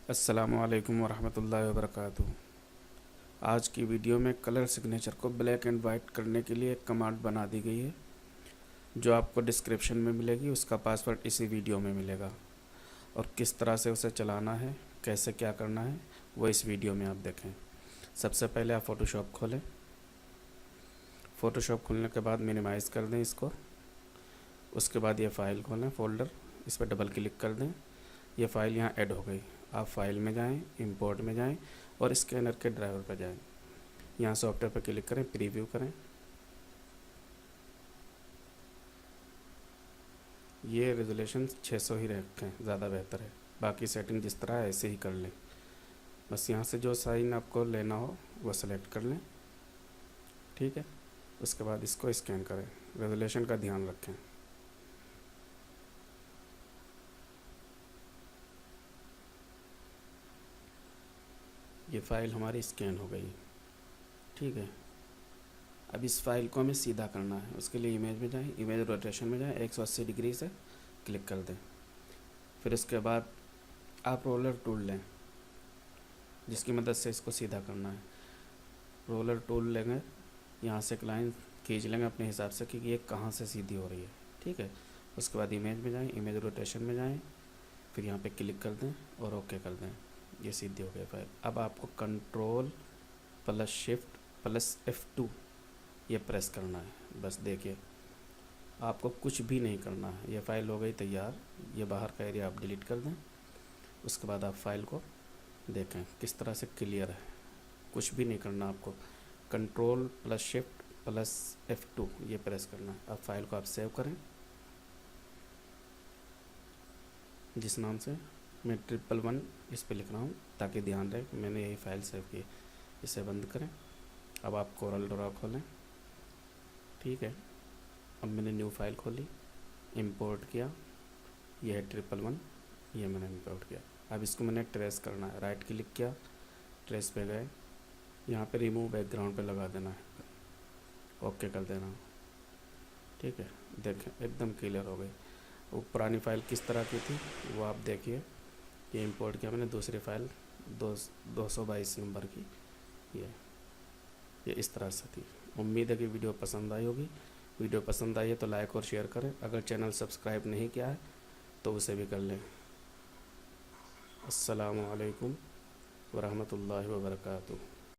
अस्सलामुअलैकुम वरहमतुल्लाहि वबरकातुहू। आज की वीडियो में कलर सिग्नेचर को ब्लैक एंड वाइट करने के लिए एक कमांड बना दी गई है जो आपको डिस्क्रिप्शन में मिलेगी। उसका पासवर्ड इसी वीडियो में मिलेगा और किस तरह से उसे चलाना है, कैसे क्या करना है, वो इस वीडियो में आप देखें। सबसे पहले आप फ़ोटोशॉप खोलें। फ़ोटोशॉप खोलने के बाद मिनिमाइज़ कर दें इसको। उसके बाद ये फ़ाइल खोलें, फ़ोल्डर, इस पर डबल क्लिक कर दें। ये फ़ाइल यहाँ ऐड हो गई। आप फाइल में जाएं, इंपोर्ट में जाएं और स्कैनर के ड्राइवर पर जाएं। यहाँ सॉफ्टवेयर पर क्लिक करें, प्रीव्यू करें। ये रेजोल्यूशन 600 ही रखें, ज़्यादा बेहतर है। बाकी सेटिंग जिस तरह है ऐसे ही कर लें। बस यहाँ से जो साइन आपको लेना हो वो सेलेक्ट कर लें, ठीक है। उसके बाद इसको स्कैन करें। रेजोल्यूशन का ध्यान रखें। ये फ़ाइल हमारी स्कैन हो गई, ठीक है। अब इस फाइल को हमें सीधा करना है। उसके लिए इमेज में जाएं, इमेज रोटेशन में जाएं, 180 डिग्री से क्लिक कर दें। फिर इसके बाद आप रोलर टूल लें जिसकी मदद से इसको सीधा करना है। रोलर टूल लेंगे, यहाँ से एक लाइन खींच लेंगे अपने हिसाब से कि ये कहाँ से सीधी हो रही है, ठीक है। उसके बाद इमेज में जाएं, इमेज रोटेशन में जाएं, फिर यहाँ पे क्लिक कर दें और ओके कर दें। ये सीधी हो गई फाइल। अब आपको control plus shift plus F2 ये प्रेस करना है। बस देखिए, आपको कुछ भी नहीं करना है। ये फ़ाइल हो गई तैयार। ये बाहर का एरिया आप डिलीट कर दें। उसके बाद आप फाइल को देखें किस तरह से क्लियर है। कुछ भी नहीं करना आपको। Control plus shift plus F2 ये प्रेस करना है। अब फाइल को आप सेव करें जिस नाम से मैं 111 इस पे लिख रहा हूँ, ताकि ध्यान रहे कि मैंने यही फ़ाइल सेव की। इसे बंद करें। अब आप कोरल ड्रॉ खोलें, ठीक है। अब मैंने न्यू फाइल खोली, इंपोर्ट किया। ये है 111, ये मैंने इंपोर्ट किया। अब इसको मैंने ट्रेस करना है। राइट क्लिक किया, ट्रेस पे गए, यहाँ पे रिमूव बैकग्राउंड पे लगा देना है, ओके कर देना, ठीक है। देखें एकदम क्लियर हो गई। वो पुरानी फ़ाइल किस तरह की थी वो आप देखिए। ये इंपोर्ट किया मैंने दूसरी फ़ाइल 222 नंबर की। ये इस तरह से थी। उम्मीद है कि वीडियो पसंद आई होगी। वीडियो पसंद आई है तो लाइक और शेयर करें। अगर चैनल सब्सक्राइब नहीं किया है तो उसे भी कर लें। अस्सलामु अलैकुम वरहमतुल्लाहि वबरकातुहू।